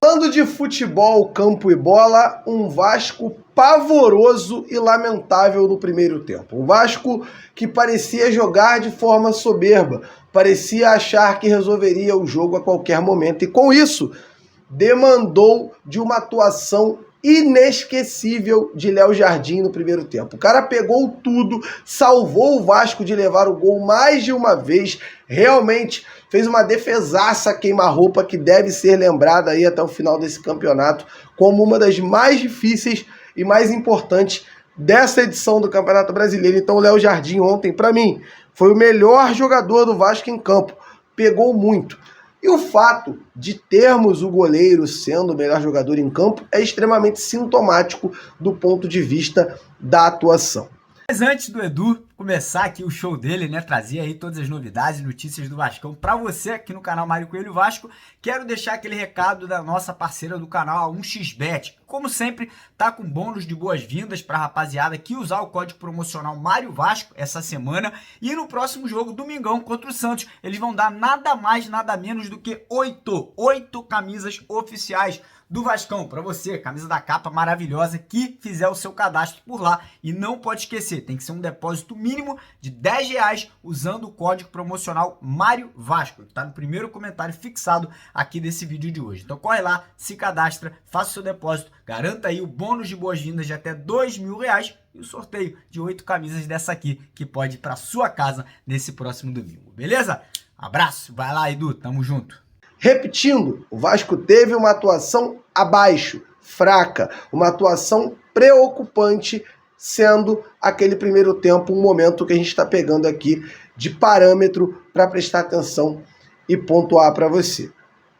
Falando de futebol, campo e bola, um Vasco pavoroso e lamentável no primeiro tempo. Um Vasco que parecia jogar de forma soberba, parecia achar que resolveria o jogo a qualquer momento. E com isso, demandou de uma atuação inesquecível de Léo Jardim no primeiro tempo. O cara pegou tudo, salvou o Vasco de levar o gol mais de uma vez, realmente fez uma defesaça queima-roupa que deve ser lembrada aí até o final desse campeonato como uma das mais difíceis e mais importantes dessa edição do Campeonato Brasileiro. Então o Léo Jardim ontem, para mim, foi o melhor jogador do Vasco em campo, pegou muito. E o fato de termos o goleiro sendo o melhor jogador em campo é extremamente sintomático do ponto de vista da atuação. Mas antes do Edu começar aqui o show dele, né, trazer aí todas as novidades e notícias do Vascão para você aqui no canal Mário Coelho Vasco, quero deixar aquele recado da nossa parceira do canal, a 1xBet. Como sempre, tá com bônus de boas-vindas para a rapaziada que usar o código promocional Mário Vasco essa semana, e no próximo jogo, domingão, contra o Santos, eles vão dar nada mais, nada menos do que 8 camisas oficiais do Vascão para você, camisa da capa maravilhosa, que fizer o seu cadastro por lá. E não pode esquecer, tem que ser um depósito mínimo de R$10 usando o código promocional Mário Vasco, que tá no primeiro comentário fixado aqui desse vídeo de hoje. Então corre lá, se cadastra, faça o seu depósito, garanta aí o bônus de boas-vindas de até R$2.000 e o sorteio de 8 camisas dessa aqui, que pode ir para sua casa nesse próximo domingo, beleza? Abraço, vai lá, Edu, tamo junto. Repetindo, o Vasco teve uma atuação abaixo, fraca, uma atuação preocupante, sendo aquele primeiro tempo um momento que a gente está pegando aqui de parâmetro para prestar atenção e pontuar para você.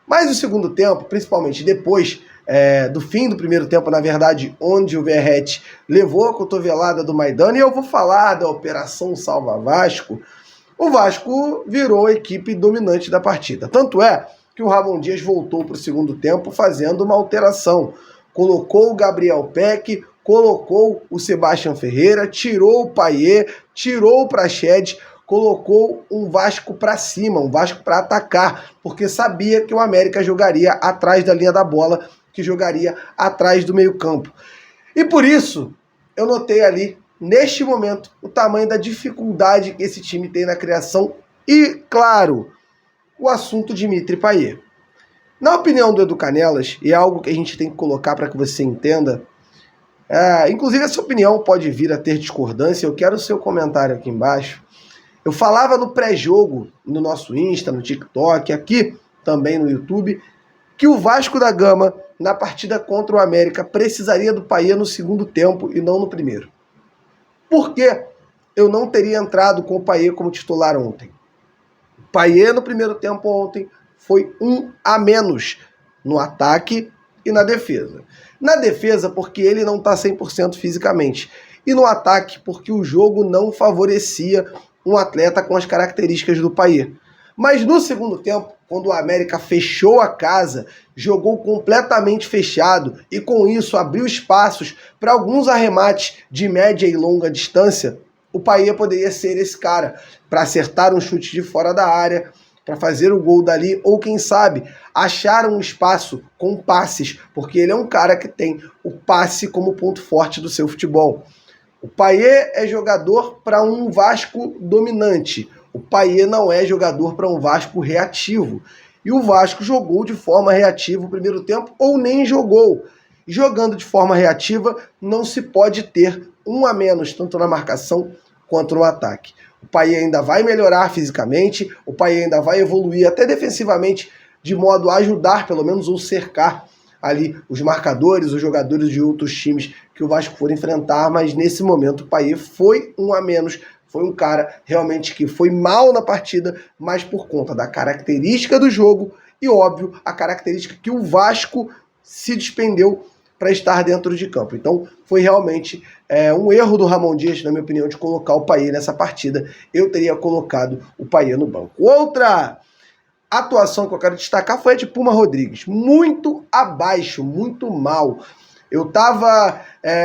Mas o segundo tempo, principalmente depois do fim do primeiro tempo, na verdade, onde o Verratti levou a cotovelada do Maidana, e eu vou falar da Operação Salva Vasco, o Vasco virou a equipe dominante da partida. Tanto é que o Ramon Dias voltou para o segundo tempo fazendo uma alteração. Colocou o Gabriel Peck, colocou o Sebastião Ferreira, tirou o Payet, tirou o Praxedes, colocou um Vasco para cima, um Vasco para atacar, porque sabia que o América jogaria atrás da linha da bola, que jogaria atrás do meio-campo. E por isso, eu notei ali, neste momento, o tamanho da dificuldade que esse time tem na criação e, claro, o assunto Dimitri Payet. Na opinião do Edu Canelas, e é algo que a gente tem que colocar para que você entenda, inclusive essa opinião pode vir a ter discordância, eu quero o seu comentário aqui embaixo. Eu falava no pré-jogo, no nosso Insta, no TikTok, aqui também no YouTube, que o Vasco da Gama, na partida contra o América, precisaria do Payet no segundo tempo e não no primeiro. Por que eu não teria entrado com o Payet como titular ontem? O Payet no primeiro tempo ontem foi um a menos no ataque e na defesa. Na defesa porque ele não está 100% fisicamente. E no ataque porque o jogo não favorecia um atleta com as características do Payet. Mas no segundo tempo, quando o América fechou a casa, jogou completamente fechado e com isso abriu espaços para alguns arremates de média e longa distância, o Payet poderia ser esse cara para acertar um chute de fora da área, para fazer o gol dali, ou quem sabe, achar um espaço com passes, porque ele é um cara que tem o passe como ponto forte do seu futebol. O Payet é jogador para um Vasco dominante. O Payet não é jogador para um Vasco reativo. E o Vasco jogou de forma reativa o primeiro tempo, ou nem jogou. Jogando de forma reativa, não se pode ter um a menos, tanto na marcação quanto no ataque. O Payet ainda vai melhorar fisicamente, o Payet ainda vai evoluir até defensivamente, de modo a ajudar, pelo menos, ou cercar ali os marcadores, os jogadores de outros times que o Vasco for enfrentar, mas nesse momento o Payet foi um a menos, foi um cara realmente que foi mal na partida, mas por conta da característica do jogo e, óbvio, a característica que o Vasco se despendeu para estar dentro de campo. Então foi realmente um erro do Ramon Dias, na minha opinião, de colocar o Payet nessa partida. Eu teria colocado o Payet no banco. Outra atuação que eu quero destacar foi a de Puma Rodrigues. Muito abaixo, muito mal. Eu estava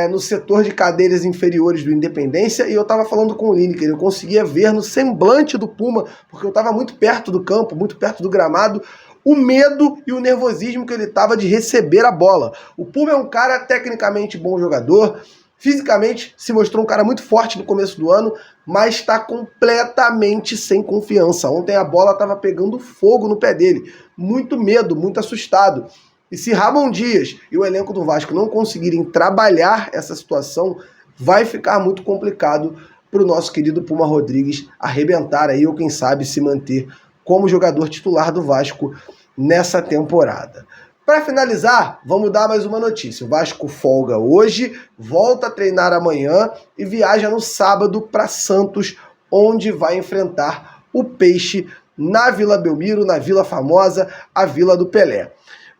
no setor de cadeiras inferiores do Independência e eu estava falando com o Lineker. Eu conseguia ver no semblante do Puma, porque eu estava muito perto do campo, muito perto do gramado, o medo e o nervosismo que ele estava de receber a bola. O Puma é um cara tecnicamente bom jogador, fisicamente se mostrou um cara muito forte no começo do ano, mas está completamente sem confiança. Ontem a bola estava pegando fogo no pé dele. Muito medo, muito assustado. E se Ramon Dias e o elenco do Vasco não conseguirem trabalhar essa situação, vai ficar muito complicado para o nosso querido Puma Rodrigues arrebentar aí, ou quem sabe se manter como jogador titular do Vasco nessa temporada. Para finalizar, vamos dar mais uma notícia. O Vasco folga hoje, volta a treinar amanhã e viaja no sábado para Santos, onde vai enfrentar o Peixe na Vila Belmiro, na Vila Famosa, a Vila do Pelé.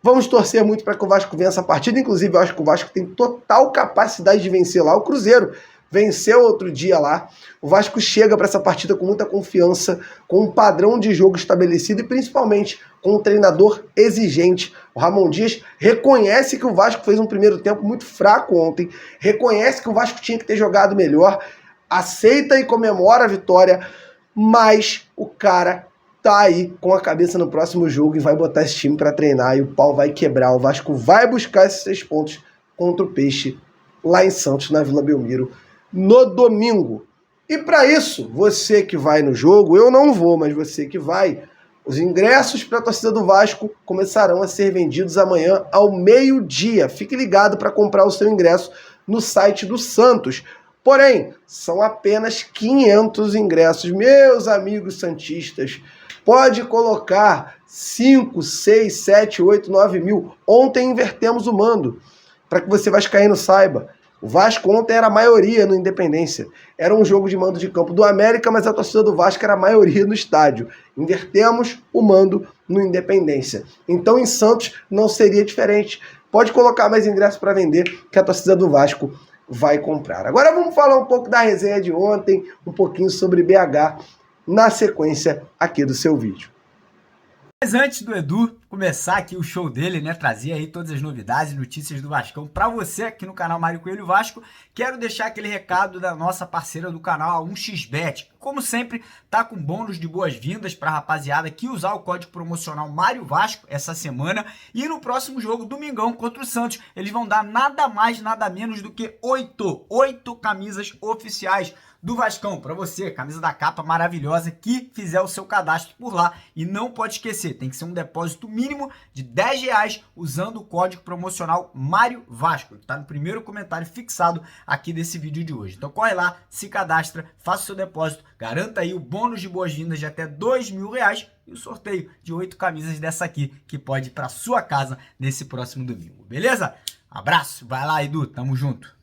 Vamos torcer muito para que o Vasco vença a partida. Inclusive, eu acho que o Vasco tem total capacidade de vencer lá. O Cruzeiro venceu outro dia lá. O Vasco chega para essa partida com muita confiança, com um padrão de jogo estabelecido e principalmente com um treinador exigente. O Ramon Dias reconhece que o Vasco fez um primeiro tempo muito fraco ontem, reconhece que o Vasco tinha que ter jogado melhor, aceita e comemora a vitória, mas o cara tá aí com a cabeça no próximo jogo e vai botar esse time para treinar e o pau vai quebrar. O Vasco vai buscar esses 6 pontos contra o Peixe lá em Santos, na Vila Belmiro, no domingo. E para isso, você que vai no jogo, eu não vou, mas você que vai, os ingressos para a torcida do Vasco começarão a ser vendidos amanhã ao meio-dia. Fique ligado para comprar o seu ingresso no site do Santos. Porém, são apenas 500 ingressos. Meus amigos santistas, pode colocar 5, 6, 7, 8, 9 mil. Ontem invertemos o mando, para que você vascaíno saiba. O Vasco ontem era a maioria no Independência. Era um jogo de mando de campo do América, mas a torcida do Vasco era a maioria no estádio. Invertemos o mando no Independência. Então em Santos não seria diferente. Pode colocar mais ingressos para vender, que a torcida do Vasco vai comprar. Agora vamos falar um pouco da resenha de ontem, um pouquinho sobre BH, na sequência aqui do seu vídeo. Mas antes do Edu começar aqui o show dele, né, trazer aí todas as novidades e notícias do Vascão para você aqui no canal Mário Coelho Vasco, quero deixar aquele recado da nossa parceira do canal, a 1xBet. Como sempre, tá com bônus de boas-vindas para a rapaziada que usar o código promocional Mário Vasco essa semana, e no próximo jogo, domingão, contra o Santos, eles vão dar nada mais, nada menos do que 8 camisas oficiais do Vascão para você, camisa da capa maravilhosa, que fizer o seu cadastro por lá. E não pode esquecer, tem que ser um depósito mínimo de R$10 usando o código promocional Mário Vasco, que está no primeiro comentário fixado aqui desse vídeo de hoje. Então corre lá, se cadastra, faça o seu depósito, garanta aí o bônus de boas-vindas de até R$2.000 e o sorteio de 8 camisas dessa aqui, que pode ir para sua casa nesse próximo domingo, beleza? Abraço, vai lá, Edu, tamo junto.